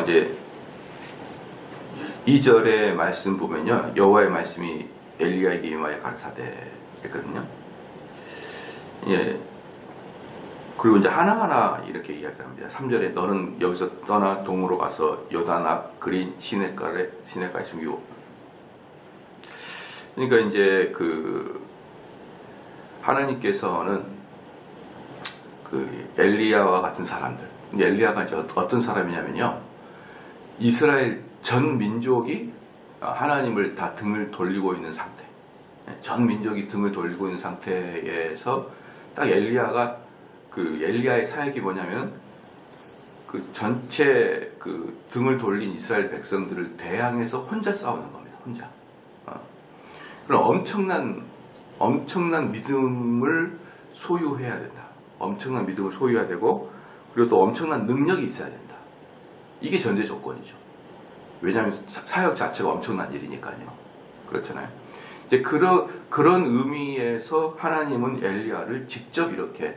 이제 2절의 말씀 보면요, 여호와의 말씀이 엘리야에게 임하여 가라사대 했거든요. 예. 그리고 이제 하나하나 이렇게 이야기를 합니다. 3절에 너는 여기서 떠나 동으로 가서 요단 앞 그린 시냇가에 숨기고. 그러니까 이제 하나님께서는 엘리야와 같은 사람들, 엘리야가 이제 어떤 사람이냐면요, 이스라엘 전 민족이 하나님을 다 등을 돌리고 있는 상태, 전 민족이 등을 돌리고 있는 상태에서 딱 엘리야가 엘리야의 사역이 뭐냐면 전체 등을 돌린 이스라엘 백성들을 대항해서 혼자 싸우는 겁니다. 혼자. 그럼 엄청난 믿음을 소유해야 된다. 엄청난 믿음을 소유해야 되고, 그리고 또 엄청난 능력이 있어야 된다. 이게 전제 조건이죠. 왜냐하면 사역 자체가 엄청난 일이니까요. 그렇잖아요. 이제 그런 의미에서 하나님은 엘리야를 직접 이렇게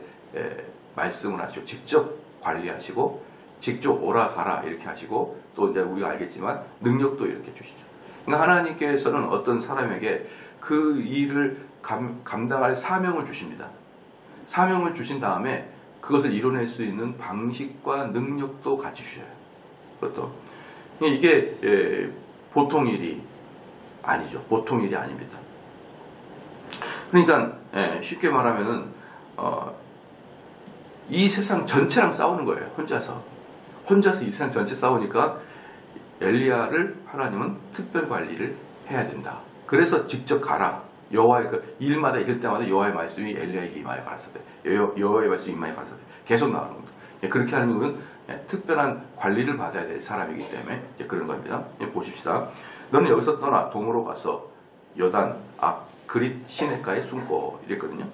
말씀을 하시고, 직접 관리하시고, 직접 오라 가라 이렇게 하시고, 또 이제 우리가 알겠지만 능력도 이렇게 주시죠. 그러니까 하나님께서는 어떤 사람에게 그 일을 감당할 사명을 주십니다. 사명을 주신 다음에 그것을 이뤄낼 수 있는 방식과 능력도 같이 주셔요. 그것도 이게 보통 일이 아니죠. 보통 일이 아닙니다. 그러니까 쉽게 말하면은 이 세상 전체랑 싸우는 거예요. 혼자서 이 세상 전체 싸우니까 엘리야를 하나님은 특별 관리를 해야 된다. 그래서 직접 가라. 여호와의 일마다 있을 때마다 여호와의 말씀이 엘리야에게 임하여 가라사대, 여호와의 말씀이 임하여 가라사대 계속 나오는 겁니다. 그렇게 하는 이유는 특별한 관리를 받아야 될 사람이기 때문에 그런 겁니다. 보십시다. 너는 여기서 떠나 동으로 가서 요단 앞 그릿 시냇가에 숨고 이랬거든요.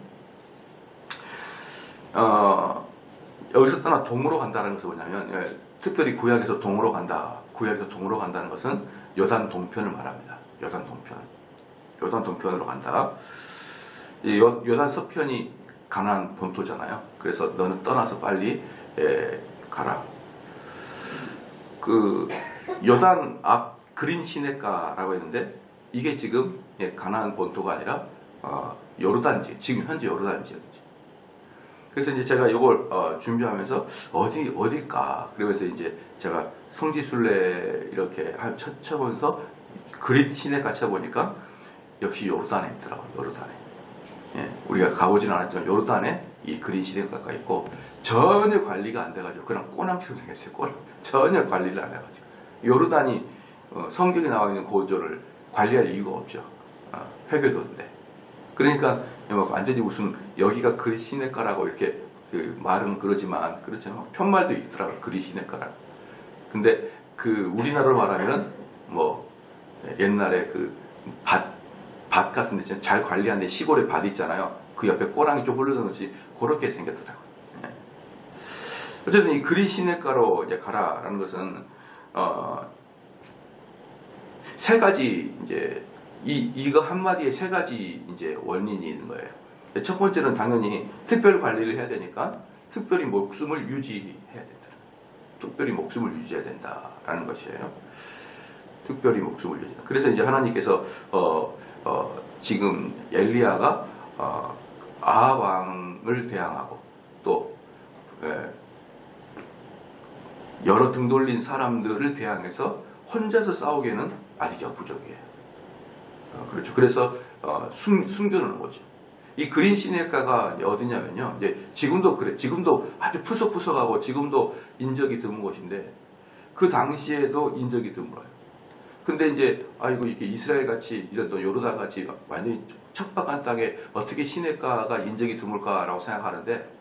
여기서 떠나 동으로 간다는 것은 뭐냐면, 특별히 구약에서 동으로 간다. 구약에서 동으로 간다는 것은 요단 동편을 말합니다. 요단 동편으로 간다. 요단 서편이 가나안 본토잖아요. 그래서 너는 떠나서 빨리 가라. 요단 앞 그린 시냇가라고 했는데, 이게 지금 가나안 본토가 아니라 요르단지, 지금 현재 요르단 지역이죠. 그래서 이제 제가 이걸 준비하면서 어딜까? 그러면서 이제 제가 성지순례 이렇게 쳐보면서 그릿 시냇가 쳐보니까 역시 요르단에 있더라고요. 요르단에. 우리가 가보지는 않았지만 요르단에 이 그릿 시냇가가 있고, 전혀 관리가 안 돼가지고 그냥 꼬남처럼 생겼어요. 전혀 관리를 안 해가지고. 요르단이 성경에 나와 있는 고조를 관리할 이유가 없죠. 회교도인데. 그러니까 완전히 무슨 여기가 그릿 시냇가라고 이렇게 말은 그러지만, 그렇죠. 편말도 있더라고요. 그릿 시냇가라고. 근데 우리나라로 말하면 옛날에 밭 같은 데 잘 관리하는 데 시골에 밭 있잖아요. 그 옆에 꼬랑이 좀 흘러드는지 그렇게 생겼더라고요. 어쨌든 이 그릿 시냇가로 이제 가라라는 것은 세 가지 이제 이거 한마디에 세 가지 이제 원인이 있는 거예요. 첫 번째는 당연히 특별 관리를 해야 되니까 특별히 목숨을 유지해야 된다. 특별히 목숨을 유지해야 된다라는 것이에요. 특별히 목숨을 유지. 그래서 이제 하나님께서 지금 엘리야가 아합 왕을 대항하고 또 여러 등 돌린 사람들을 대항해서 혼자서 싸우기에는 아직 역부족이에요. 그렇죠. 그래서 숨겨놓는 거죠. 이 그린 시냇가가 어디냐면요, 이제 지금도 그래. 지금도 아주 푸석푸석하고 지금도 인적이 드문 곳인데, 그 당시에도 인적이 드물어요. 근데 이제 이렇게 이스라엘 같이 이런 또 요르단 같이 완전히 척박한 땅에 어떻게 시냇가가 인적이 드물까라고 생각하는데,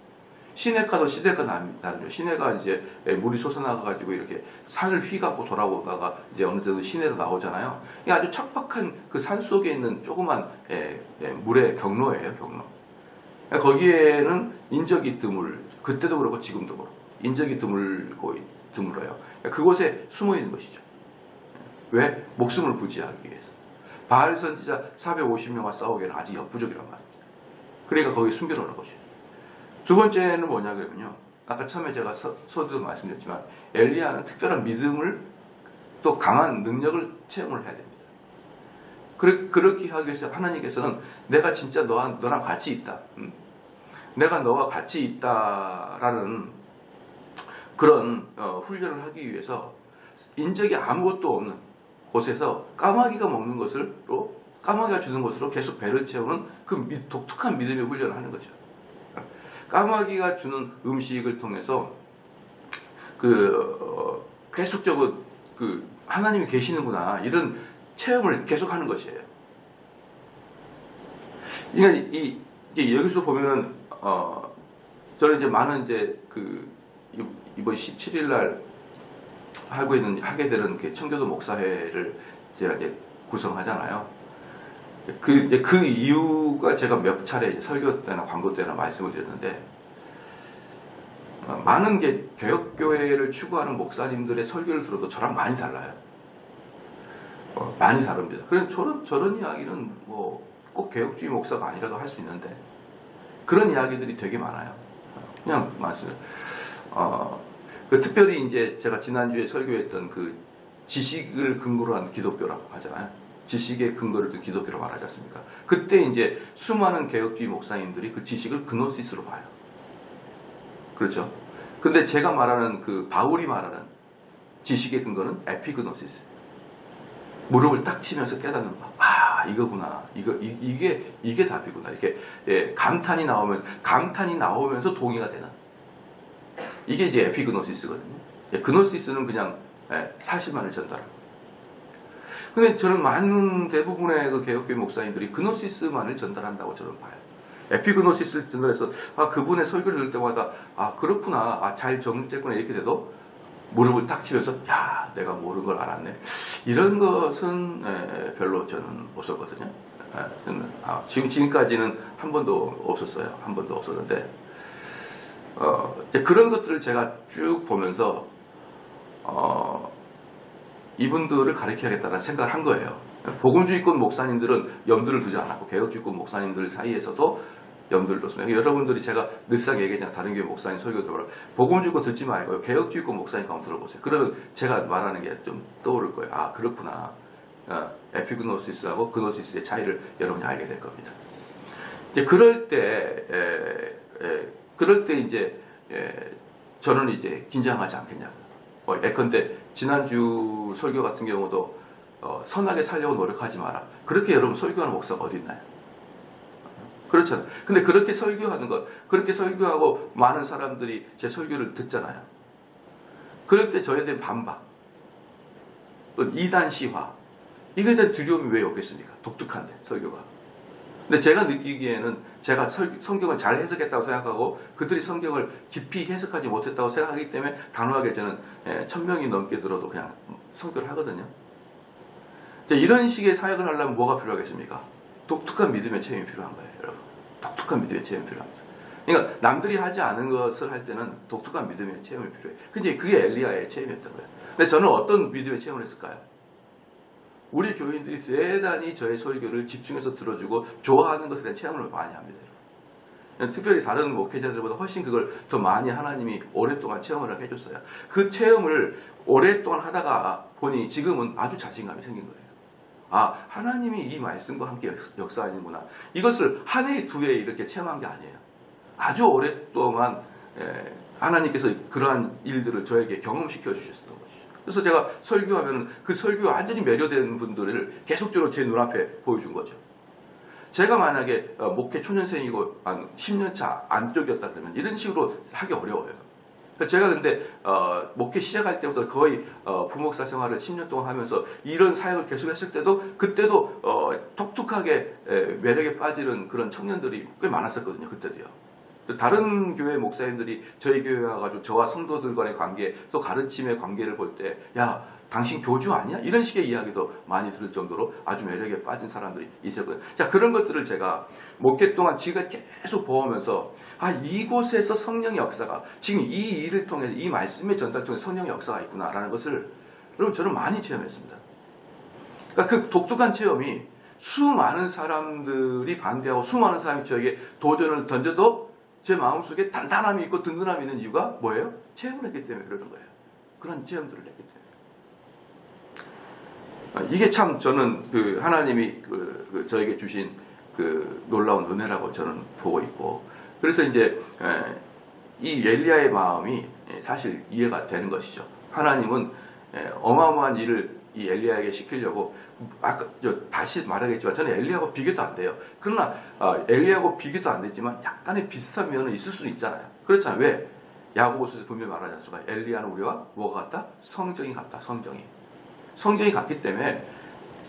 시냇가도 시내가 나름이죠. 시내가 이제 물이 솟아나가지고 이렇게 산을 휘갖고 돌아오다가 이제 어느 정도 시내로 나오잖아요. 이게 아주 척박한 그 산 속에 있는 조그만 물의 경로예요, 경로. 거기에는 인적이 그때도 그렇고 지금도 그렇고 인적이 드물어요. 그곳에 숨어 있는 것이죠. 왜? 목숨을 부지하기 위해서. 바알 선지자 450명과 싸우기에는 아직 역부족이란 말입니다. 그러니까 거기 숨겨놓는 것이죠. 두 번째는 뭐냐 그러면요, 아까 처음에 제가 서두도 말씀드렸지만 엘리야는 특별한 믿음을 또 강한 능력을 체험을 해야 됩니다. 그렇게 하기 위해서 하나님께서는 내가 진짜 너랑 같이 있다. 내가 너와 같이 있다라는 그런 훈련을 하기 위해서 인적이 아무것도 없는 곳에서 까마귀가 먹는 것으로 까마귀가 주는 것으로 계속 배를 채우는 그 독특한 믿음의 훈련을 하는 거죠. 까마귀가 주는 음식을 통해서 계속적으로 하나님이 계시는구나 이런 체험을 계속하는 것이에요. 그러니까 이제 여기서 보면은 저는 이제 많은 이제 이번 17일 날 하게 되는 청교도 목사회를 제가 이제 구성하잖아요. 그 이유가 제가 몇 차례 이제 설교 때나 광고 때나 말씀을 드렸는데, 많은 게 개혁교회를 추구하는 목사님들의 설교를 들어도 저랑 많이 달라요. 많이 다릅니다. 그래서 저런 이야기는 뭐 꼭 개혁주의 목사가 아니라도 할 수 있는데, 그런 이야기들이 되게 많아요. 그냥 말씀. 특별히 이제 제가 지난주에 설교했던 지식을 근거로 한 기독교라고 하잖아요. 지식의 근거를 둔 기독교라고 말하지 않습니까? 그때 이제 수많은 개혁주의 목사님들이 그 지식을 그노시스로 봐요. 그렇죠? 근데 제가 말하는 바울이 말하는 지식의 근거는 에피그노시스. 무릎을 딱 치면서 깨닫는 거. 이거구나. 이게 답이구나. 이렇게 감탄이 나오면서 동의가 되는. 이게 이제 에피그노시스거든요. 그노시스는 그냥 사실만을 전달하고. 근데 저는 대부분의 개혁교회 목사님들이 그노시스만을 전달한다고 저는 봐요. 에피그노시스를 전달해서 그분의 설교를 들을 때마다 그렇구나. 잘 정립됐구나. 이렇게 돼도 무릎을 딱 치면서 내가 모르는 걸 알았네. 이런 것은 별로 저는 없었거든요. 지금까지는 한 번도 없었어요. 한 번도 없었는데 그런 것들을 제가 쭉 보면서 이분들을 가르쳐야겠다는 생각을 한 거예요. 복음주의권 목사님들은 염두를 두지 않았고 개혁주의권 목사님들 사이에서도 염두를 뒀습니다. 여러분들이 제가 늘상 얘기했잖아요. 다른 교회 목사님 설교 들어보라. 복음주의권 듣지 말고요. 개혁주의권 목사님 한번 들어보세요. 그러면 제가 말하는 게 좀 떠오를 거예요. 그렇구나. 에피그노시스하고 그노시스의 차이를 여러분이 알게 될 겁니다. 이제 그럴 때 이제 저는 이제 긴장하지 않겠냐. 예컨대 지난주 설교 같은 경우도 선하게 살려고 노력하지 마라. 그렇게 여러분 설교하는 목사가 어디 있나요? 그렇잖아요. 근데 그렇게 설교하고 많은 사람들이 제 설교를 듣잖아요. 그럴 때 저에 대한 반박, 또 이단시화, 이거에 대한 두려움이 왜 없겠습니까? 독특한데, 설교가. 근데 제가 느끼기에는 제가 성경을 잘 해석했다고 생각하고 그들이 성경을 깊이 해석하지 못했다고 생각하기 때문에 단호하게 저는 1000명이 넘게 들어도 그냥 설교를 하거든요. 이런 식의 사역을 하려면 뭐가 필요하겠습니까? 독특한 믿음의 체험이 필요한 거예요, 여러분. 독특한 믿음의 체험이 필요합니다. 그러니까 남들이 하지 않은 것을 할 때는 독특한 믿음의 체험이 필요해요. 근데 그게 엘리야의 체험이었던 거예요. 근데 저는 어떤 믿음의 체험을 했을까요? 우리 교인들이 대단히 저의 설교를 집중해서 들어주고 좋아하는 것에 대한 체험을 많이 합니다. 특별히 다른 목회자들보다 훨씬 그걸 더 많이 하나님이 오랫동안 체험을 해줬어요. 그 체험을 오랫동안 하다가 보니 지금은 아주 자신감이 생긴 거예요. 하나님이 이 말씀과 함께 역사하는구나. 이것을 한 해, 두 해 이렇게 체험한 게 아니에요. 아주 오랫동안 하나님께서 그러한 일들을 저에게 경험시켜 주셨던 거죠. 그래서 제가 설교하면 그 설교에 완전히 매료된 분들을 계속적으로 제 눈앞에 보여준 거죠. 제가 만약에 목회 초년생이고 10년차 안쪽이었다 그러면 이런 식으로 하기 어려워요. 제가 근데 목회 시작할 때부터 거의 부목사 생활을 10년 동안 하면서 이런 사역을 계속했을 때도 그때도 독특하게 매력에 빠지는 그런 청년들이 꽤 많았었거든요. 그때도요. 다른 교회 목사님들이 저희 교회에 와가지고 저와 성도들 간의 관계 또 가르침의 관계를 볼 때 당신 교주 아니야? 이런 식의 이야기도 많이 들을 정도로 아주 매력에 빠진 사람들이 있었거든요. 자, 그런 것들을 제가 목회 동안 지금까지 계속 보면서 이곳에서 성령의 역사가 지금 이 일을 통해 이 말씀의 전달 통해 성령의 역사가 있구나라는 것을 여러분 저는 많이 체험했습니다. 그러니까 그 독특한 체험이 수많은 사람들이 반대하고 수많은 사람이 저에게 도전을 던져도 제 마음속에 단단함이 있고 든든함이 있는 이유가 뭐예요? 체험을 했기 때문에 그러는 거예요. 그런 체험들을 했기 때문에. 이게 참 저는 그 하나님이 저에게 주신 그 놀라운 은혜라고 저는 보고 있고, 그래서 이제 이 엘리야의 마음이 사실 이해가 되는 것이죠. 하나님은 어마어마한 일을 이 엘리야에게 시키려고, 아까 다시 말하겠지만 저는 엘리야하고 비교도 안 돼요. 그러나 엘리야하고 비교도 안 되지만 약간의 비슷한 면은 있을 수는 있잖아요. 그렇잖아요. 왜? 야고보서에서 분명히 말하지 않습니까? 엘리야는 우리와 뭐가 같다? 성경이 같다. 성경이 같기 때문에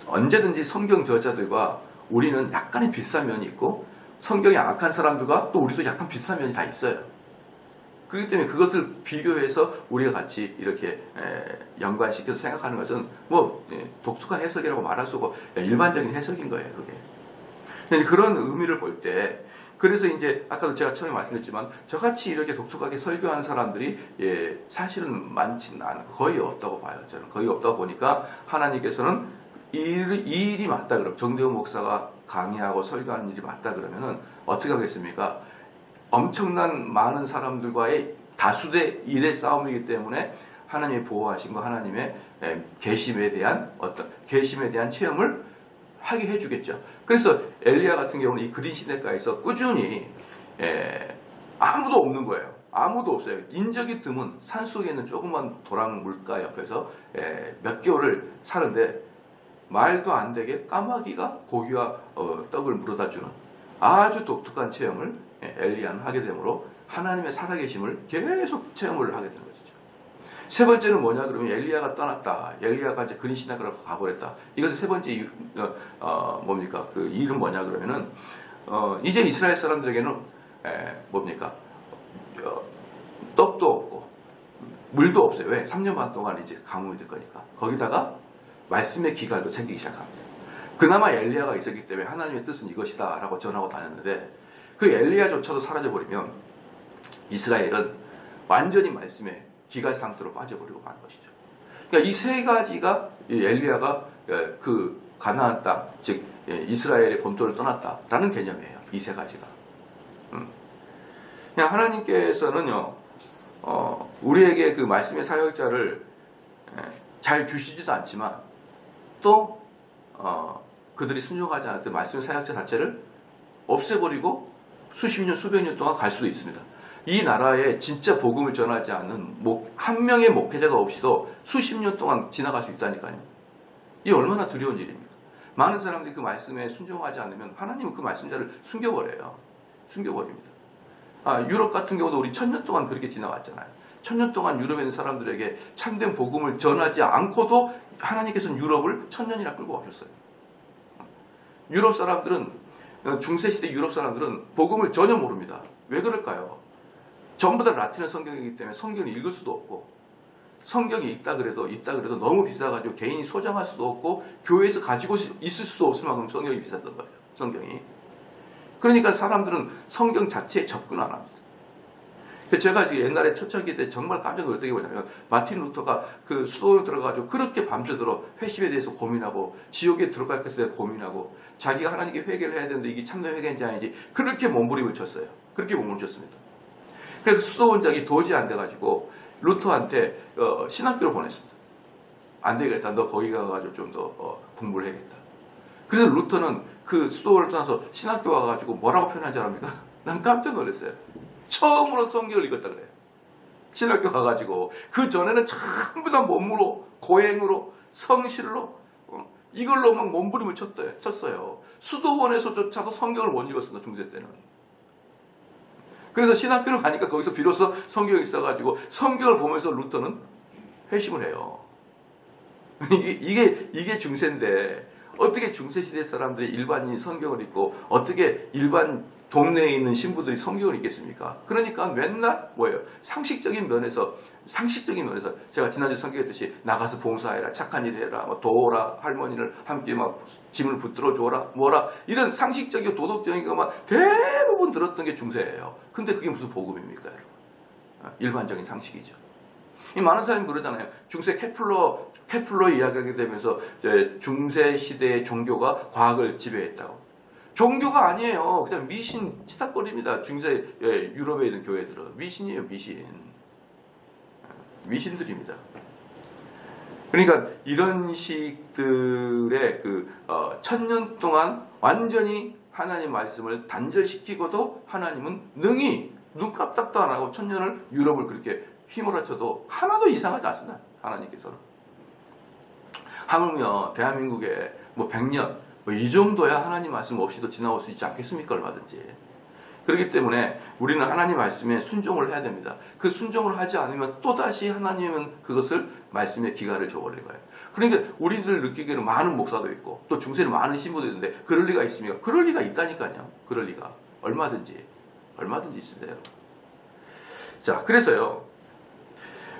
언제든지 성경 저자들과 우리는 약간의 비슷한 면이 있고, 성경이 악한 사람들과 또 우리도 약간 비슷한 면이 다 있어요. 그렇기 때문에 그것을 비교해서 우리가 같이 이렇게 연관시켜서 생각하는 것은 뭐 독특한 해석이라고 말할 수 없고 일반적인 해석인 거예요. 그게. 근데 그런 의미를 볼 때, 그래서 이제 아까도 제가 처음에 말씀드렸지만 저같이 이렇게 독특하게 설교하는 사람들이 사실은 많지는 않고 거의 없다고 봐요. 저는 거의 없다고 보니까 하나님께서는 이 일이 맞다 그러면, 정대훈 목사가 강의하고 설교하는 일이 맞다 그러면은 어떻게 하겠습니까? 엄청난 많은 사람들과의 다수의 일의 싸움이기 때문에 하나님의 보호하신 거, 하나님의 계심에 대한 체험을 하게 해주겠죠. 그래서 엘리야 같은 경우는 이 그린 시내가에서 꾸준히 아무도 없는 거예요. 아무도 없어요. 인적이 드문 산속에 있는 조그만 도랑 물가 옆에서 몇 개월을 사는데 말도 안 되게 까마귀가 고기와 떡을 물어다 주는 아주 독특한 체험을 엘리야는 하게 되므로 하나님의 살아계심을 계속 체험을 하게 되는 것이죠. 세 번째는 뭐냐 그러면 엘리야가 떠났다. 엘리야가 이제 그린 시내가로 가버렸다. 이것은 세 번째 이유, 뭡니까? 그 일은 뭐냐 그러면은 이제 이스라엘 사람들에게는 뭡니까? 떡도 없고 물도 없어요. 왜? 3년 반 동안 이제 가뭄이 될 거니까. 거기다가 말씀의 기갈도 생기기 시작합니다. 그나마 엘리야가 있었기 때문에 하나님의 뜻은 이것이다 라고 전하고 다녔는데, 그 엘리야조차도 사라져버리면 이스라엘은 완전히 말씀의 기갈 상태로 빠져버리고 마는 것이죠. 그러니까 이 세 가지가 엘리야가 그 가나안 땅, 즉 이스라엘의 본토를 떠났다라는 개념이에요. 이 세 가지가. 그냥 하나님께서는요, 우리에게 그 말씀의 사역자를 잘 주시지도 않지만 또 그들이 순종하지 않을 때 말씀의 사역자 자체를 없애버리고 수십 년, 수백 년 동안 갈 수도 있습니다. 이 나라에 진짜 복음을 전하지 않는 한 명의 목회자가 없이도 수십 년 동안 지나갈 수 있다니까요. 이게 얼마나 두려운 일입니까? 많은 사람들이 그 말씀에 순종하지 않으면 하나님은 그 말씀자를 숨겨버려요. 숨겨버립니다. 유럽 같은 경우도 우리 1000년 동안 그렇게 지나갔잖아요. 1000년 동안 유럽에 있는 사람들에게 참된 복음을 전하지 않고도 하나님께서는 유럽을 1000년이나 끌고 가셨어요. 유럽 사람들은, 중세시대 유럽 사람들은 복음을 전혀 모릅니다. 왜 그럴까요? 전부 다 라틴어 성경이기 때문에 성경을 읽을 수도 없고, 성경이 있다 그래도 너무 비싸가지고 개인이 소장할 수도 없고 교회에서 가지고 있을 수도 없을 만큼 성경이 비쌌던 거예요. 성경이. 그러니까 사람들은 성경 자체에 접근 안 합니다. 제가 옛날에 초창기 때 정말 깜짝 놀랐던 게 뭐냐면, 마틴 루터가 그 수도에 들어가지고 그렇게 밤새도록 회심에 대해서 고민하고 지옥에 들어갈 것에 대해 고민하고 자기가 하나님께 회개를 해야 되는데 이게 참된 회개인지 아닌지 그렇게 몸부림을 쳤어요. 그렇게 몸부림을 쳤습니다. 그래서 수도 원장이 도저히 안 돼가지고 루터한테 신학교를 보냈습니다. 안 되겠다. 너 거기 가가지고 좀 더 공부를 해야겠다. 그래서 루터는 그 수도원을 떠나서 신학교 와가지고 뭐라고 표현한 줄 압니까? 난 깜짝 놀랐어요. 처음으로 성경을 읽었다 그래요. 신학교 가가지고. 그 전에는 전부 다 몸으로, 고행으로, 성실로 이걸로 막 몸부림을 쳤어요. 수도원에서조차도 성경을 못 읽었습니다. 중세 때는. 그래서 신학교를 가니까 거기서 비로소 성경이 있어가지고 성경을 보면서 루터는 회심을 해요. 이게 중세인데 어떻게 중세시대 사람들이 일반인이 성경을 읽고 어떻게 일반 동네에 있는 신부들이 성경을 읽겠습니까? 그러니까 맨날 뭐예요? 상식적인 면에서 제가 지난주 설교했듯이 나가서 봉사해라, 착한 일 해라, 뭐 도우라, 할머니를 함께 막 짐을 붙들어 줘라, 뭐라, 이런 상식적이고 도덕적인 것만 대부분 들었던 게 중세예요. 근데 그게 무슨 복음입니까, 여러분? 일반적인 상식이죠. 이 많은 사람이 그러잖아요. 중세 케플러 이야기하게 되면서 중세 시대의 종교가 과학을 지배했다고. 종교가 아니에요. 그냥 미신 치닫거리입니다. 중세 유럽에 있는 교회들은 미신이에요. 미신들입니다. 그러니까 이런 식들의 그 1000년 동안 완전히 하나님 말씀을 단절시키고도 하나님은 능히 눈 깜짝도 안 하고 1000년을 유럽을 그렇게 휘몰아쳐도 하나도 이상하지 않습니다. 하나님께서는. 하물며 대한민국에 뭐 100년 뭐 이 정도야 하나님 말씀 없이도 지나올 수 있지 않겠습니까? 얼마든지. 그렇기 때문에 우리는 하나님 말씀에 순종을 해야 됩니다. 그 순종을 하지 않으면 또다시 하나님은 그것을 말씀의 기가를 줘버린 거예요. 그러니까 우리들 느끼기에는 많은 목사도 있고 또 중세는 많은 신부도 있는데 그럴 리가 있습니까? 그럴 리가 있다니까요. 그럴 리가. 얼마든지 있습니다. 자, 그래서요.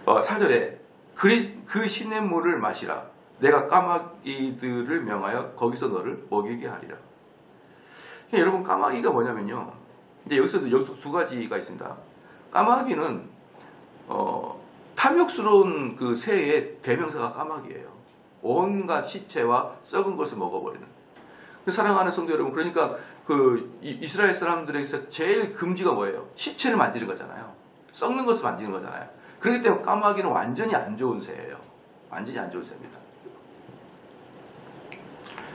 4절에 그 신의 물을 마시라. 내가 까마귀들을 명하여 거기서 너를 먹이게 하리라. 여러분, 까마귀가 뭐냐면요. 이제 여기서 두 가지가 있습니다. 까마귀는 탐욕스러운 그 새의 대명사가 까마귀예요. 온갖 시체와 썩은 것을 먹어버리는. 사랑하는 성도 여러분, 그러니까 그 이스라엘 사람들에게서 제일 금지가 뭐예요? 시체를 만지는 거잖아요. 썩는 것을 만지는 거잖아요. 그렇기 때문에 까마귀는 완전히 안 좋은 새예요. 완전히 안 좋은 새입니다.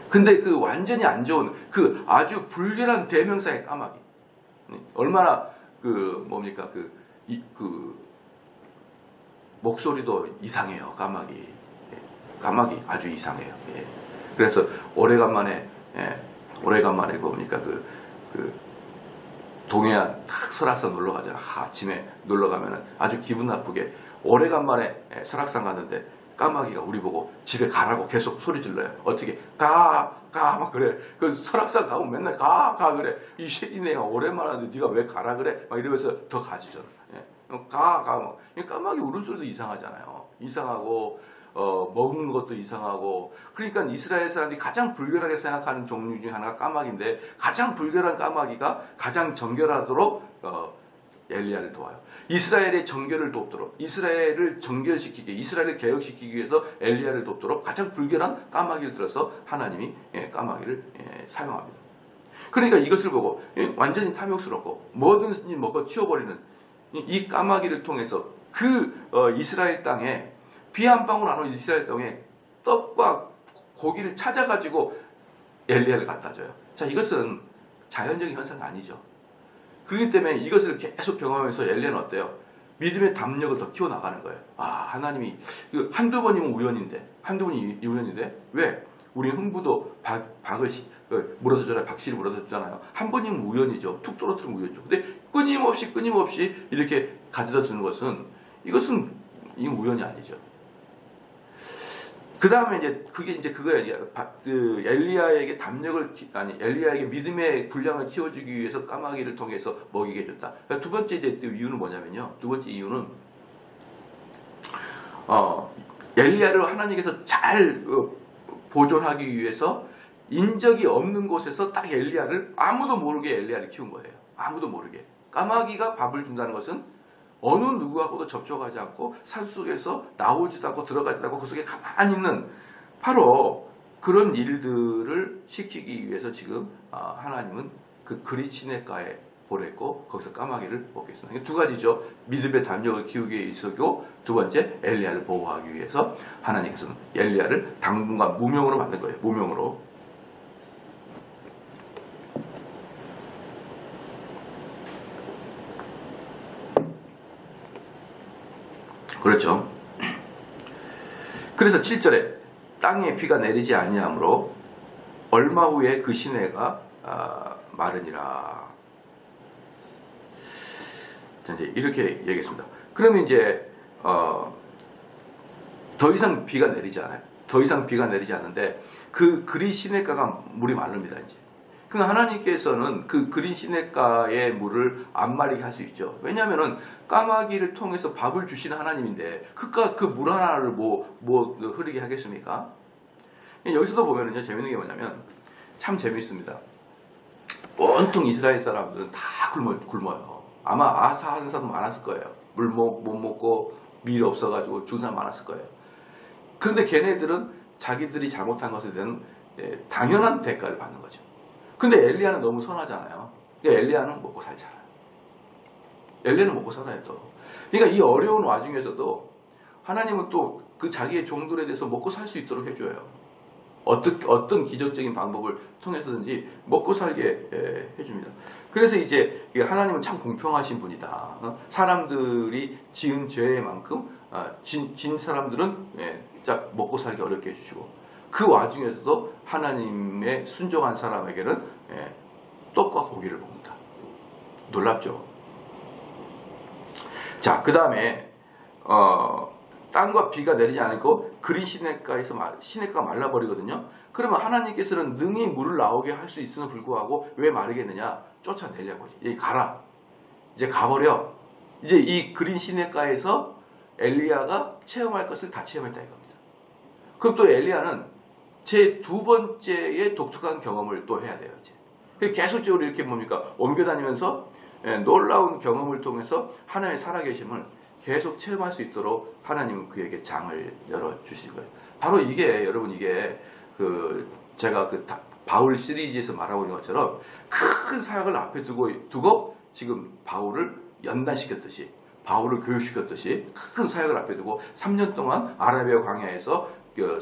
근데 그 완전히 안 좋은 그 아주 불결한 대명사의 까마귀. 얼마나 그 뭡니까 그 목소리도 이상해요. 까마귀 아주 이상해요. 예. 그래서 오래간만에 뭡니까 그 동해안 딱 설악산 놀러 가잖아. 아침에 놀러 가면은 아주 기분 나쁘게 오래간만에 설악산 갔는데 까마귀가 우리 보고 집에 가라고 계속 소리 질러요. 어떻게 가 막 그래. 그 설악산 가면 맨날 가 그래. 이 내가 오랜만에 하는데 네가 왜 가라 그래? 막 이러면서 더 가지죠. 예. 가 막. 까마귀 울음소리도 이상하잖아요. 이상하고 먹는 것도 이상하고. 그러니까 이스라엘 사람들이 가장 불결하게 생각하는 종류 중에 하나가 까마귀인데 가장 불결한 까마귀가 가장 정결하도록 엘리야를 도와요. 이스라엘의 정결을 돕도록, 이스라엘을 정결시키기, 이스라엘을 개혁시키기 위해서 엘리야를 돕도록 가장 불결한 까마귀를 들어서 하나님이 까마귀를 사용합니다. 그러니까 이것을 보고 완전히 탐욕스럽고 뭐든지 먹어 치워버리는 이 까마귀를 통해서 그 이스라엘 땅에 비 한 방울 안 오는 이스라엘 땅에 떡과 고기를 찾아가지고 엘리야를 갖다 줘요. 자, 이것은 자연적인 현상이 아니죠. 그렇기 때문에 이것을 계속 경험하면서 엘리야는 어때요? 믿음의 담력을 더 키워나가는 거예요. 하나님이 한두 번이면 우연인데 왜? 우리 흥부도 박을 물어줬잖아요. 박씨를 물어줬잖아요. 한 번이면 우연이죠. 툭 떨어뜨리면 우연이죠. 근데 끊임없이 이렇게 가져다 주는 것은 이건 우연이 아니죠. 그 다음에 그거예요. 엘리야에게 엘리야에게 믿음의 분량을 키워주기 위해서 까마귀를 통해서 먹이게 해줬다. 그러니까 두 번째 이유는 뭐냐면요. 두 번째 이유는, 엘리야를 하나님께서 잘 보존하기 위해서 인적이 없는 곳에서 딱 아무도 모르게 엘리야를 키운 거예요. 아무도 모르게. 까마귀가 밥을 준다는 것은 어느 누구하고도 접촉하지 않고 산속에서 나오지도 않고 들어가지도 않고 그 속에 가만히 있는 바로 그런 일들을 시키기 위해서 지금 하나님은 그 그릿 시냇가에 보냈고 거기서 까마귀를 먹게 했습니다. 두 가지죠. 믿음의 담력을 키우기 위해서고 두 번째 엘리야를 보호하기 위해서 하나님께서는 엘리야를 당분간 무명으로 만든 거예요. 무명으로. 그렇죠. 그래서 7절에 땅에 비가 내리지 아니하므로 얼마 후에 그 시내가 마르니라. 이제 이렇게 얘기했습니다. 그러면 이제 더 이상 비가 내리지 않아요. 더 이상 비가 내리지 않는데 그 그릿 시냇가가 물이 마릅니다. 이제. 그러니까 하나님께서는 그 그릿 시냇가의 물을 안 마르게 할 수 있죠. 왜냐하면은 까마귀를 통해서 밥을 주시는 하나님인데 그 물 하나를 뭐 흐르게 하겠습니까? 여기서도 보면은요, 재밌는 게 뭐냐면 참 재밌습니다. 온통 이스라엘 사람들은 다 굶어요. 아마 아사 하는 사람 많았을 거예요. 물 못 먹고 밀이 없어가지고 죽은 사람 많았을 거예요. 그런데 걔네들은 자기들이 잘못한 것에 대한 당연한 대가를 받는 거죠. 근데 엘리야는 너무 선하잖아요. 근데 엘리야는 먹고 살잖아요. 엘리야는 먹고 살아요 또. 그러니까 이 어려운 와중에서도 하나님은 또 그 자기의 종들에 대해서 먹고 살 수 있도록 해줘요. 어떤 기적적인 방법을 통해서든지 먹고 살게 해줍니다. 그래서 이제 하나님은 참 공평하신 분이다. 사람들이 지은 죄만큼 진 사람들은 딱 먹고 살기 어렵게 해주시고, 그 와중에서도 하나님의 순종한 사람에게는 떡과 고기를 먹는다. 놀랍죠? 자, 그 다음에 땅과 비가 내리지 않고 그린 시냇가에서 시냇가가 말라버리거든요. 그러면 하나님께서는 능히 물을 나오게 할 수 있음을 불구하고 왜 마르겠느냐? 쫓아내려고. 여기 가라. 이제 가버려. 이제 이 그린 시냇가에서 엘리야가 체험할 것을 다 체험했다 이겁니다. 그럼 또 엘리야는 제 두 번째의 독특한 경험을 또 해야 돼요. 이제. 계속적으로 이렇게 뭡니까? 옮겨다니면서 놀라운 경험을 통해서 하나님의 살아계심을 계속 체험할 수 있도록 하나님은 그에게 장을 열어주실 거예요. 바로 이게, 여러분, 이게 제가 바울 시리즈에서 말하고 있는 것처럼 큰 사역을 앞에 두고 지금 바울을 연단시켰듯이, 바울을 교육시켰듯이 큰 사역을 앞에 두고 3년 동안 아라비아 광야에서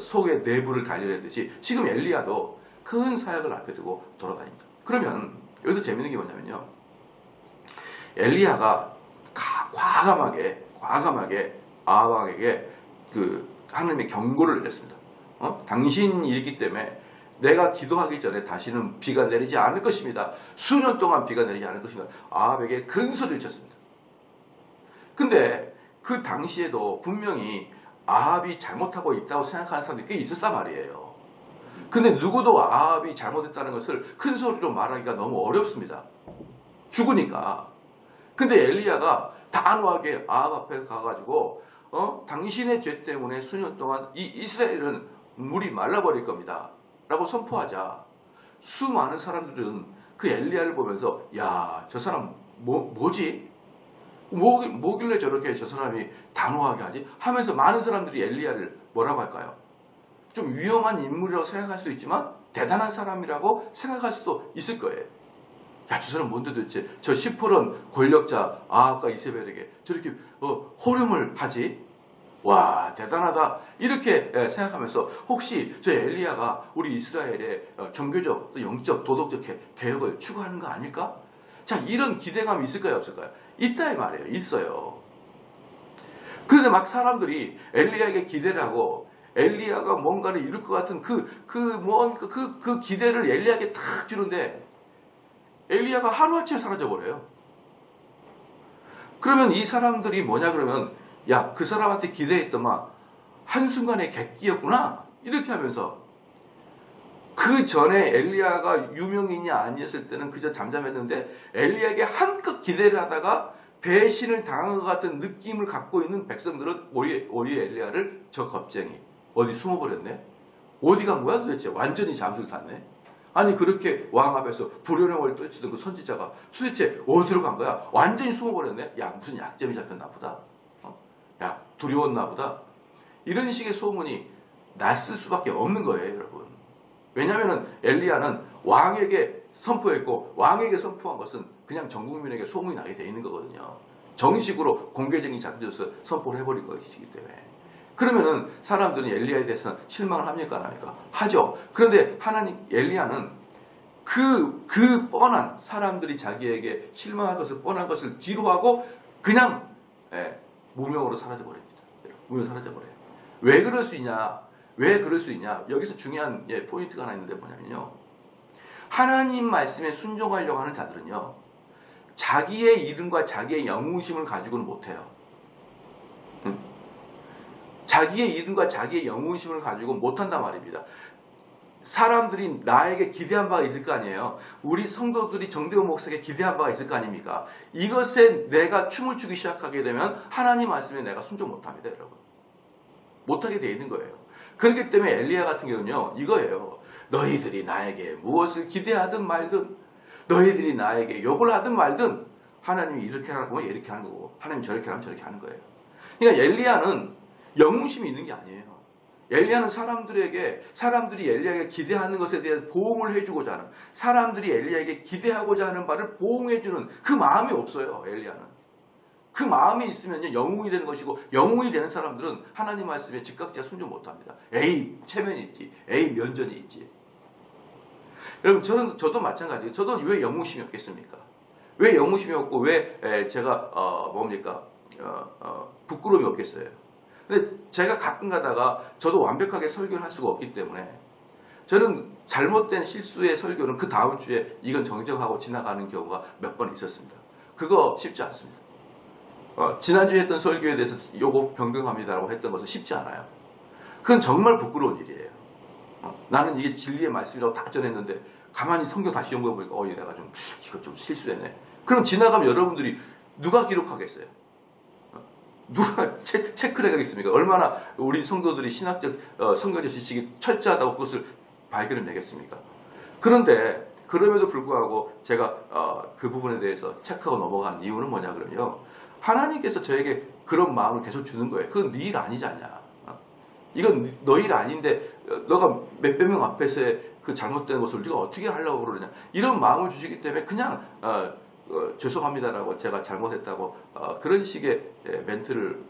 속의 내부를 단련했듯이 지금 엘리야도 큰 사역을 앞에 두고 돌아다닙니다. 그러면 여기서 재밌는 게 뭐냐면요, 엘리야가 과감하게 아합 왕에게 하나님의 경고를 내렸습니다. 당신이 있기 때문에 내가 기도하기 전에 다시는 비가 내리지 않을 것입니다. 수년 동안 비가 내리지 않을 것입니다. 아합에게 큰 소리를 쳤습니다. 근데 그 당시에도 분명히 아합이 잘못하고 있다고 생각하는 사람들이 꽤 있었단 말이에요. 근데 누구도 아합이 잘못했다는 것을 큰 소리로 말하기가 너무 어렵습니다. 죽으니까. 근데 엘리야가 단호하게 아합 앞에 가가지고 당신의 죄 때문에 수년 동안 이 이스라엘은 물이 말라버릴 겁니다 라고 선포하자, 수많은 사람들은 그 엘리야를 보면서 야, 저 사람 뭐지? 뭐길래 저렇게 저 사람이 단호하게 하지? 하면서 많은 사람들이 엘리야를 뭐라고 할까요? 좀 위험한 인물이라고 생각할 수도 있지만 대단한 사람이라고 생각할 수도 있을 거예요. 야, 저 사람 뭔데 도대체 저 시퍼런 권력자 아합과 이세벨에게 저렇게 호령을 하지? 와, 대단하다. 이렇게 생각하면서 혹시 저 엘리야가 우리 이스라엘의 종교적, 영적, 도덕적 개혁을 추구하는 거 아닐까? 자, 이런 기대감이 있을까요, 없을까요? 있다 이 말이에요. 있어요. 그런데 막 사람들이 엘리야에게 기대를 하고 엘리야가 뭔가를 이룰 것 같은 그 기대를 엘리야에게 탁 주는데 엘리야가 하루아침에 사라져버려요. 그러면 이 사람들이 뭐냐 그러면, 야, 그 사람한테 기대했더만 한순간에 객기였구나 이렇게 하면서, 그 전에 엘리야가 유명인이 아니었을 때는 그저 잠잠했는데 엘리야에게 한껏 기대를 하다가 배신을 당한 것 같은 느낌을 갖고 있는 백성들은 오히 엘리야를 저 겁쟁이 어디 숨어버렸네? 어디 간 거야 도대체? 완전히 잠수를 탔네? 아니, 그렇게 왕 앞에서 불효령을 떨치던 그 선지자가 도대체 어디로 간 거야? 완전히 숨어버렸네? 야, 무슨 약점이 잡혔나 보다. 야, 두려웠나 보다. 이런 식의 소문이 났을 수밖에 없는 거예요, 여러분. 왜냐하면 엘리야는 왕에게 선포했고, 왕에게 선포한 것은 그냥 전 국민에게 소문이 나게 돼 있는 거거든요. 정식으로 공개적인 자료에서 선포를 해버린 것이기 때문에. 그러면은 사람들은 엘리야에 대해서는 실망을 합니까, 안 합니까? 하죠. 그런데 엘리야는 그 뻔한, 사람들이 자기에게 실망할 것을, 뻔한 것을 뒤로 하고 그냥 무명으로 사라져버립니다. 무명 사라져버려요. 왜 그럴 수 있냐? 여기서 중요한 포인트가 하나 있는데 뭐냐면요, 하나님 말씀에 순종하려고 하는 자들은요, 자기의 이름과 자기의 영웅심을 가지고는 못해요. 자기의 이름과 자기의 영웅심을 가지고 못한단 말입니다. 사람들이 나에게 기대한 바가 있을 거 아니에요. 우리 성도들이 정대호 목사에게 기대한 바가 있을 거 아닙니까? 이것에 내가 춤을 추기 시작하게 되면 하나님 말씀에 내가 순종 못합니다, 여러분. 못하게 돼 있는 거예요. 그렇기 때문에 엘리야 같은 경우는요, 이거예요. 너희들이 나에게 무엇을 기대하든 말든, 너희들이 나에게 욕을 하든 말든, 하나님이 이렇게 하라고 하면 이렇게 하는 거고, 하나님이 저렇게 하면 저렇게 하는 거예요. 그러니까 엘리야는 영웅심이 있는 게 아니에요. 엘리야는 사람들이 엘리야에게 기대하는 것에 대한 보응을 해주고자 하는, 사람들이 엘리야에게 기대하고자 하는 바를 보응해주는 그 마음이 없어요. 엘리야는. 그 마음이 있으면 영웅이 되는 것이고, 영웅이 되는 사람들은 하나님 말씀에 즉각적으로 순종 못합니다. 에이 체면이 있지, 에이 면전이 있지. 여러분 저도 마찬가지예요. 저도 왜 영웅심이 없겠습니까? 왜 영웅심이 없고 왜 제가 부끄러움이 없겠어요? 근데 제가 가끔 가다가 저도 완벽하게 설교를 할 수가 없기 때문에 저는 잘못된 실수의 설교는 그 다음 주에 이건 정정하고 지나가는 경우가 몇 번 있었습니다. 그거 쉽지 않습니다. 지난주에 했던 설교에 대해서 요거 변경합니다라고 했던 것은 쉽지 않아요. 그건 정말 부끄러운 일이에요. 나는 이게 진리의 말씀이라고 다 전했는데 가만히 성경 다시 연구해보니까 내가 이거 좀 실수했네. 그럼 지나가면 여러분들이 누가 기록하겠어요? 누가 체크를 해가겠습니까? 얼마나 우리 성도들이 신학적 성경적 지식이 철저하다고 그것을 발견해내겠습니까? 그런데 그럼에도 불구하고 제가 그 부분에 대해서 체크하고 넘어간 이유는 뭐냐 그러면요, 하나님께서 저에게 그런 마음을 계속 주는 거예요. 그건 네 일 아니잖냐. 이건 너 일 아닌데 너가 몇백 명 앞에서의 그 잘못된 것을 네가 어떻게 하려고 그러냐. 이런 마음을 주시기 때문에 그냥 죄송합니다라고 제가 잘못했다고 그런 식의 멘트를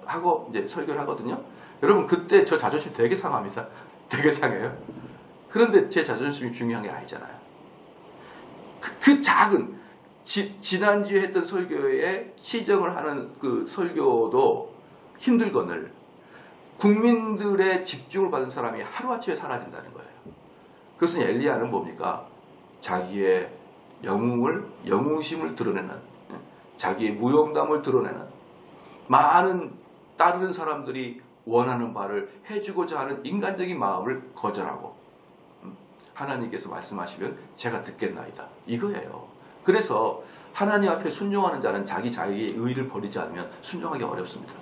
하고 이제 설교를 하거든요. 여러분 그때 저 자존심 되게 상합니다. 되게 상해요. 그런데 제 자존심이 중요한 게 아니잖아요. 그 작은 지난주에 했던 설교에 시정을 하는 그 설교도 힘들거늘 국민들의 집중을 받은 사람이 하루아침에 사라진다는 거예요. 그것은 엘리야는 뭡니까? 자기의 영웅심을 드러내는, 자기의 무용담을 드러내는, 많은 따르는 사람들이 원하는 바를 해주고자 하는 인간적인 마음을 거절하고 하나님께서 말씀하시면 제가 듣겠나이다. 이거예요. 그래서 하나님 앞에 순종하는 자는 자기의 의의를 버리지 않으면 순종하기 어렵습니다.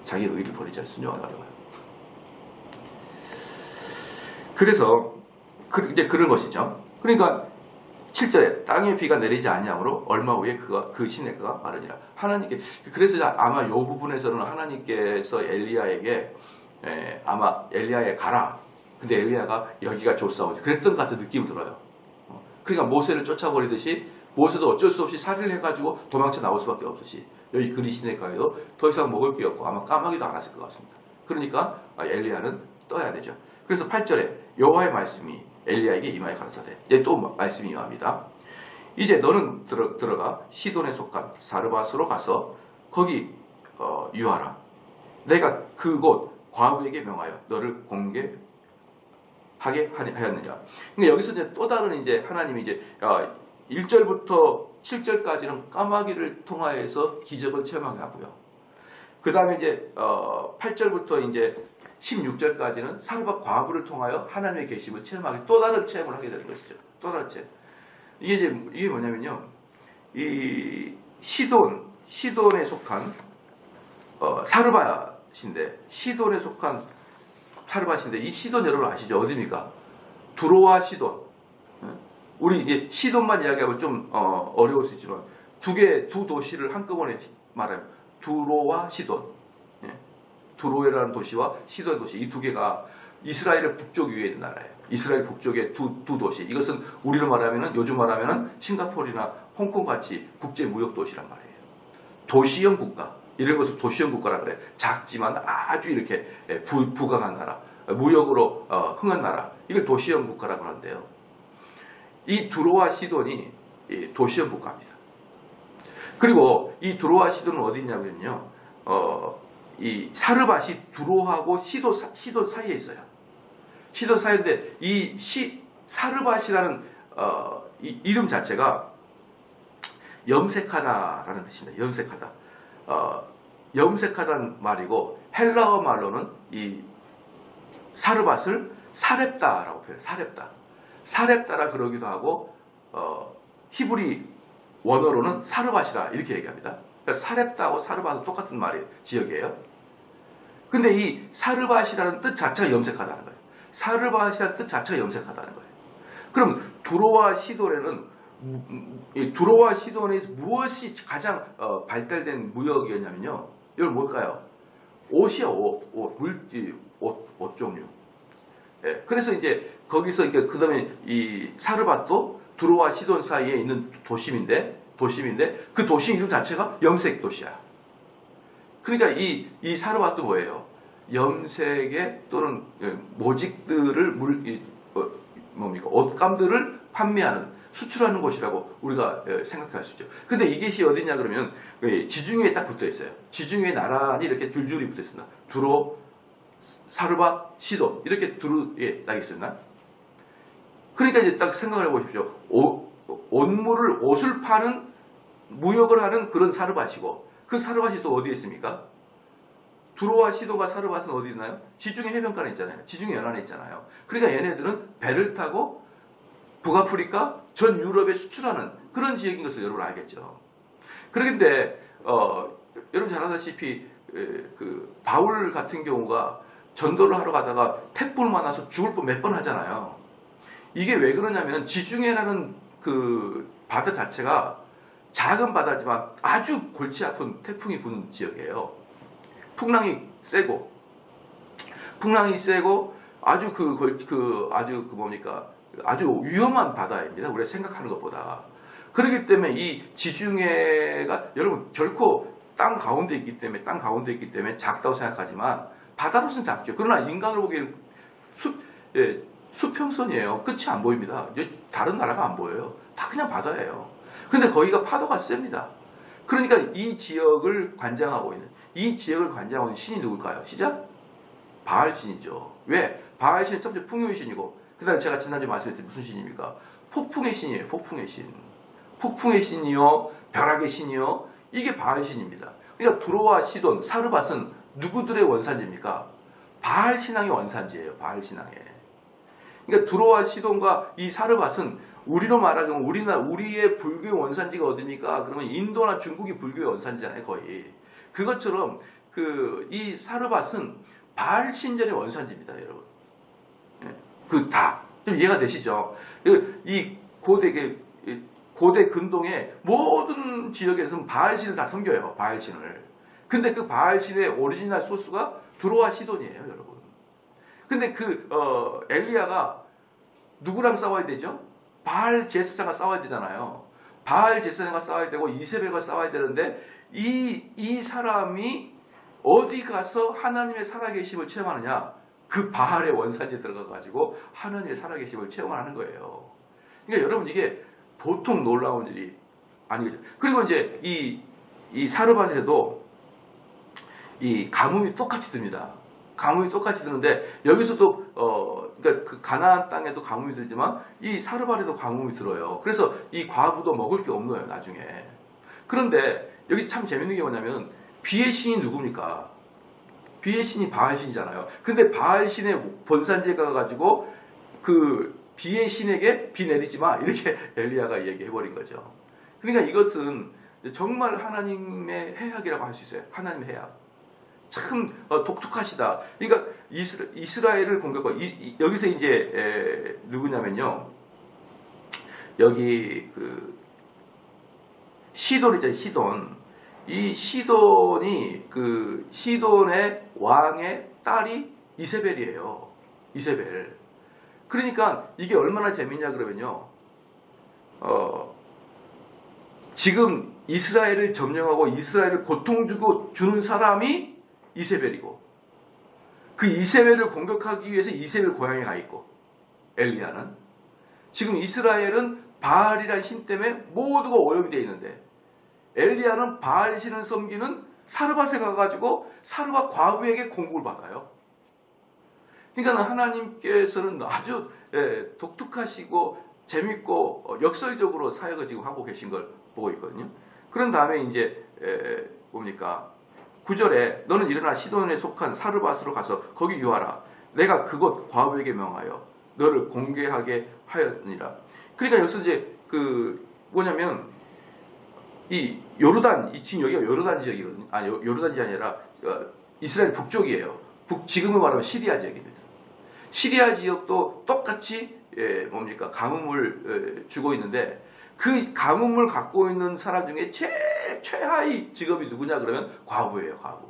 자기의 의의를 버리지 않으면 순종하기 어려워요. 그래서 이제 그런 것이죠. 그러니까 7절에 땅에 비가 내리지 아니하므로 얼마 후에 그 시내가가 마르니라. 하나님께, 그래서 아마 이 부분에서는 하나님께서 엘리야에게 아마 엘리야에 가라. 근데 엘리야가 여기가 좋사오지 그랬던 것 같은 느낌이 들어요. 그러니까 모세를 쫓아버리듯이 모세도 어쩔 수 없이 살인을 해가지고 도망쳐 나올 수밖에 없듯이 여기 그리 시내가에도 더 이상 먹을 게 없고 아마 까마귀도 안 왔을 것 같습니다. 그러니까 엘리야는 떠야 되죠. 그래서 8절에 여호와의 말씀이 엘리야에게 임하여 가라사대. 이제 또 말씀이 임합니다. 이제 너는 들어가 시돈에 속한 사르밧으로 가서 거기 유하라. 내가 그곳 과부에게 명하여 너를 공개하게 하였느냐. 그러니까 여기서 이제 또 다른 이제 하나님이 이제 1절부터 7절까지는 까마귀를 통하여서 기적을 체험하게 하고요. 그 다음에 이제 8절부터 이제 16절까지는 사르밧 과부를 통하여 하나님의 계심을 체험하게 또 다른 체험을 하게 되는 것이죠. 또 다른 체험. 이게 뭐냐면요. 이 시돈에 속한 사르밧인데 이 시돈 여러분 아시죠? 어디입니까? 두로와 시돈. 우리 이제 시돈만 이야기하면 좀 어려울 수 있지만 두 도시를 한꺼번에 말해요. 두로와 시돈. 두로에라는 도시와 시돈 도시, 이 두 개가 이스라엘의 북쪽 위에 있는 나라예요. 이스라엘 북쪽의 두 도시. 이것은 우리로 말하면은 요즘 말하면은 싱가포르나 홍콩 같이 국제 무역 도시란 말이에요. 도시형 국가. 이런 것을 도시형 국가라 그래. 작지만 아주 이렇게 부강한 나라, 무역으로 흥한 나라. 이걸 도시형 국가라 그러는데요. 이 두로와 시돈이 도시형 국가입니다. 그리고 이 두로와 시돈은 어디 있냐면요. 이 사르밧이 두로하고 시돈 사이에 있어요. 시돈 사이인데 이 사르밧이라는 이 이름 자체가 염색하다라는 뜻입니다. 염색하다. 염색하다는 말이고 헬라어 말로는 이 사르밧을 사렙다라고 표현해요. 사렙다라 그러기도 하고 히브리 원어로는 사르밧이라 이렇게 얘기합니다. 그러니까 사렙다하고 사르밧은 똑같은 말이에요. 지역이에요. 근데 이 사르밧이라는 뜻 자체가 염색하다는 거예요. 사르밧이라는 뜻 자체가 염색하다는 거예요. 그럼 두로와 시돈에서 무엇이 가장 발달된 무역이었냐면요. 이건 뭘까요? 옷이야, 옷 종류. 예, 그래서 이제 거기서 이게 그다음에 이 사르밧도 두로와 시돈 사이에 있는 도심인데 그 도시 이름 자체가 염색 도시야. 그러니까 이 사르밧도 뭐예요? 염색의 또는 모직들을 뭡니까? 옷감들을 판매하는 수출하는 곳이라고 우리가 생각할 수 있죠. 근데 이것이 어디냐 그러면 지중해에 딱 붙어 있어요. 지중해에 나란히 이렇게 줄줄이 붙어 있습니다. 두로, 사르밧, 시돈 이렇게 두루에 딱 있었나? 그러니까 이제 딱 생각을 해보십시오. 옷을 파는 무역을 하는 그런 사르밧이고 그 사르밧이 또 어디에 있습니까? 두로와 시도가 사르밧은 어디 있나요? 지중해 해변가에 있잖아요. 지중해 연안에 있잖아요. 그러니까 얘네들은 배를 타고 북아프리카 전 유럽에 수출하는 그런 지역인 것을 여러분 알겠죠. 그런데 여러분 잘 아다시피 그 바울 같은 경우가 전도를 하러 가다가 태풍을 만나서 죽을 뻔 몇 번 하잖아요. 이게 왜 그러냐면 지중해라는 그 바다 자체가 작은 바다지만 아주 골치 아픈 태풍이 부는 지역이에요. 풍랑이 세고 아주 아주 위험한 바다입니다. 우리가 생각하는 것보다. 그렇기 때문에 이 지중해가 여러분 결코 땅 가운데 있기 때문에 작다고 생각하지만 바다로서는 작죠. 그러나 인간으로 보기에는 수평선이에요. 끝이 안 보입니다. 다른 나라가 안 보여요. 다 그냥 바다예요. 근데 거기가 파도가 셉니다. 그러니까 이 지역을 관장하고 있는 신이 누굴까요? 시작? 바알 신이죠. 왜? 바알 신은 첫 번째 풍요의 신이고 그 다음에 제가 지난주에 말씀드린 무슨 신입니까? 폭풍의 신이에요. 폭풍의 신. 폭풍의 신이요. 벼락의 신이요. 이게 바알 신입니다. 그러니까 두로와 시돈, 사르밧은 누구들의 원산지입니까? 바알 신앙의 원산지예요. 바알 신앙의. 그러니까 두로와 시돈과 이 사르밧은 우리로 말하자면 우리의 불교의 원산지가 어디입니까? 그러면 인도나 중국이 불교의 원산지잖아요. 거의. 그것처럼 이 사르밧은 바알 신전의 원산지입니다. 여러분. 좀 이해가 되시죠? 이 고대 근동의 모든 지역에서는 바알신을 다 섬겨요. 바알신을. 근데 그 바알신의 오리지널 소스가 두로와 시돈이에요. 여러분. 근데 엘리야가 누구랑 싸워야 되죠? 바알 제사장과 싸워야 되잖아요. 바알 제사장과 싸워야 되고 이세벨과 싸워야 되는데 이 사람이 어디 가서 하나님의 살아계심을 체험하느냐? 그 바알의 원산지에 들어가가지고 하나님의 살아계심을 체험하는 거예요. 그러니까 여러분 이게 보통 놀라운 일이 아니겠죠. 그리고 이제 이 사르밧에도 이 가뭄이 똑같이 듭니다. 가뭄이 똑같이 드는데 여기서도 그러니까 그 가나안 땅에도 가뭄이 들지만 이 사르밧에도 가뭄이 들어요. 그래서 이 과부도 먹을 게 없는 나중에. 그런데 여기 참 재밌는 게 뭐냐면 비의 신이 누굽니까? 비의 신이 바알신이잖아요. 근데 바알신의 본산지에 가가지고 그 비의 신에게 비 내리지 마 이렇게 엘리야가 얘기해버린 거죠. 그러니까 이것은 정말 하나님의 해악이라고 할 수 있어요. 하나님의 해악. 참 독특하시다. 그러니까 이스라엘을 공격하고 여기서 이제 누구냐면요. 여기 그 시돈이잖아요. 시돈. 이 시돈이 그 시돈의 왕의 딸이 이세벨이에요. 이세벨. 그러니까 이게 얼마나 재밌냐 그러면요. 지금 이스라엘을 점령하고 이스라엘을 고통 주는 사람이 이세벨이고 그 이세벨을 공격하기 위해서 이세벨 고향에 가 있고 엘리야는 지금 이스라엘은 바알이라는 신 때문에 모두가 오염이 되어 있는데 엘리야는 바알 신을 섬기는 사르밧에 가가지고 사르밧 과부에게 공급을 받아요. 그러니까 하나님께서는 아주 독특하시고 재밌고 역설적으로 사역을 지금 하고 계신 걸 보고 있거든요. 그런 다음에 이제 뭡니까? 9절에 너는 일어나 시돈에 속한 사르밧으로 가서 거기 유하라. 내가 그곳 과부에게 명하여 너를 공개하게 하였느니라. 그러니까 여기서 이제 뭐냐면 이 요르단 지금 여기가 요르단 지역이거든요. 아니 요르단 지역이 아니라 이스라엘 북쪽이에요. 지금을 말하면 시리아 지역입니다. 시리아 지역도 똑같이 뭡니까 가뭄을 주고 있는데 그 가뭄을 갖고 있는 사람 중에 제일 최하위 직업이 누구냐 그러면 과부예요. 과부.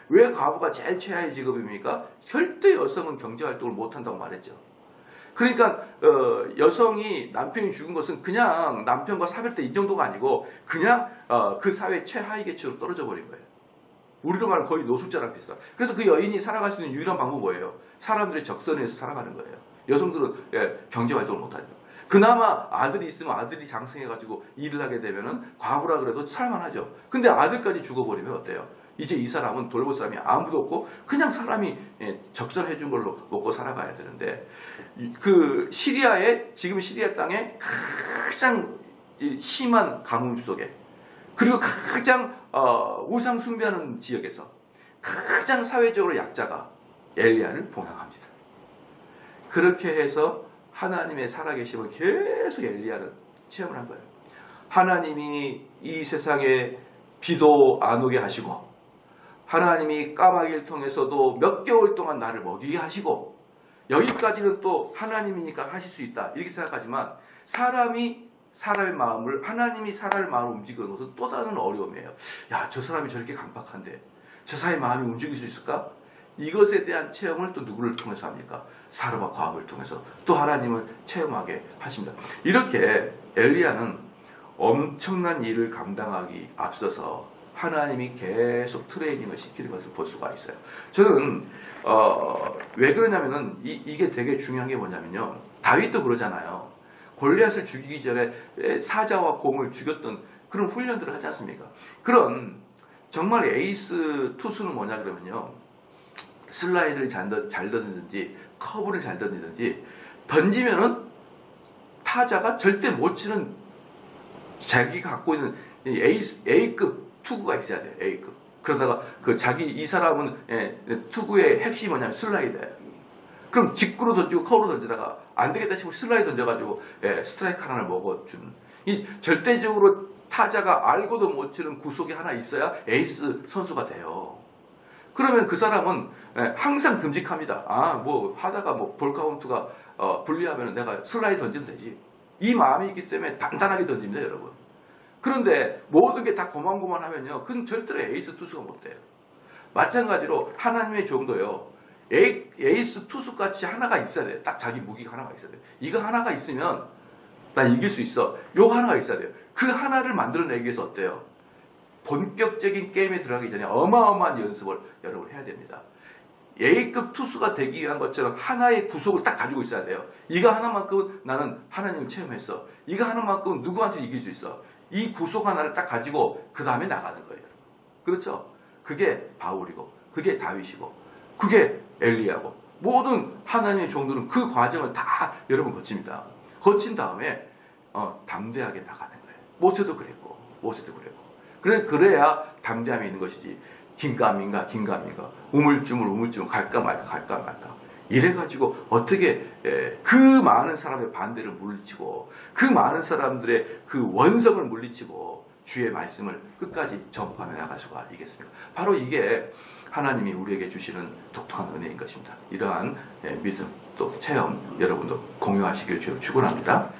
왜 과부가 제일 최하의 직업입니까? 절대 여성은 경제활동을 못한다고 말했죠. 그러니까 여성이 남편이 죽은 것은 그냥 남편과 사별대 이 정도가 아니고 그냥 그 사회 최하위 계층으로 떨어져 버린 거예요. 우리로 말하면 거의 노숙자랑 비슷하다. 그래서 그 여인이 살아갈 수 있는 유일한 방법은 뭐예요? 사람들의 적선에서 살아가는 거예요. 여성들은 경제활동을 못하죠. 그나마 아들이 있으면 아들이 장성해가지고 일을 하게 되면은 과부라 그래도 살만하죠. 근데 아들까지 죽어버리면 어때요? 이제 이 사람은 돌볼 사람이 아무도 없고 그냥 사람이 적선해준 걸로 먹고 살아가야 되는데 그 시리아의 지금 시리아 땅에 가장 심한 가뭄 속에 그리고 가장 우상 숭배하는 지역에서 가장 사회적으로 약자가 엘리야를 봉양합니다. 그렇게 해서 하나님의 살아계심을 계속 엘리야는 체험을 한 거예요. 하나님이 이 세상에 비도 안 오게 하시고 하나님이 까마귀를 통해서도 몇 개월 동안 나를 먹이게 하시고 여기까지는 또 하나님이니까 하실 수 있다 이렇게 생각하지만 사람이 사람의 마음을 하나님이 사람의 마음을 움직이는 것은 또 다른 어려움이에요. 야, 저 사람이 저렇게 강박한데 저 사람의 마음이 움직일 수 있을까? 이것에 대한 체험을 또 누구를 통해서 합니까? 사르밧 과부를 통해서 또 하나님을 체험하게 하십니다. 이렇게 엘리야는 엄청난 일을 감당하기 앞서서 하나님이 계속 트레이닝을 시키는 것을 볼 수가 있어요. 저는 왜 그러냐면은 이게 되게 중요한 게 뭐냐면요. 다윗도 그러잖아요. 골리앗을 죽이기 전에 사자와 곰을 죽였던 그런 훈련들을 하지 않습니까? 그런 정말 에이스 투수는 뭐냐 그러면요. 슬라이드를 잘 던지든지 커브를 잘 던지든지 던지면은 타자가 절대 못 치는 자기가 갖고 있는 A급 투구가 있어야 돼요. A급. 그러다가 이 사람은 투구의 핵심이 뭐냐면 슬라이드예요. 그럼 직구로 던지고 커브로 던지다가 안 되겠다 싶으면 슬라이드 던져가지고 스트라이크 하나를 먹어주는 이 절대적으로 타자가 알고도 못 치는 구속이 하나 있어야 에이스 선수가 돼요. 그러면 그 사람은 항상 듬직합니다. 뭐 하다가 뭐 볼 카운트가 불리하면 내가 슬라이드 던지면 되지. 이 마음이 있기 때문에 단단하게 던집니다, 여러분. 그런데 모든 게 다 고만고만하면요, 그건 절대로 에이스 투수가 못 돼요. 마찬가지로 하나님의 종도요. 에이스 투수같이 하나가 있어야 돼요. 딱 자기 무기가 하나가 있어야 돼요. 이거 하나가 있으면 나 이길 수 있어. 요거 하나가 있어야 돼요. 그 하나를 만들어내기 위해서 어때요? 본격적인 게임에 들어가기 전에 어마어마한 연습을 여러분 해야 됩니다. A급 투수가 되기 위한 것처럼 하나의 구속을 딱 가지고 있어야 돼요. 이거 하나만큼은 나는 하나님을 체험했어. 이거 하나만큼은 누구한테 이길 수 있어. 이 구속 하나를 딱 가지고 그 다음에 나가는 거예요. 그렇죠? 그게 바울이고 그게 다윗이고 그게 엘리야고 모든 하나님의 종들은 그 과정을 다 여러분 거칩니다. 거친 다음에 담대하게 나가는 거예요. 모세도 그랬고 그래야 담대함이 있는 것이지 긴가민가 우물쭈물 갈까 말까 이래가지고 어떻게 그 많은 사람의 반대를 물리치고 그 많은 사람들의 그 원성을 물리치고 주의 말씀을 끝까지 전파해 나갈 수가 있겠습니까? 바로 이게 하나님이 우리에게 주시는 독특한 은혜인 것입니다. 이러한 믿음 또 체험 여러분도 공유하시길 주님 축원합니다.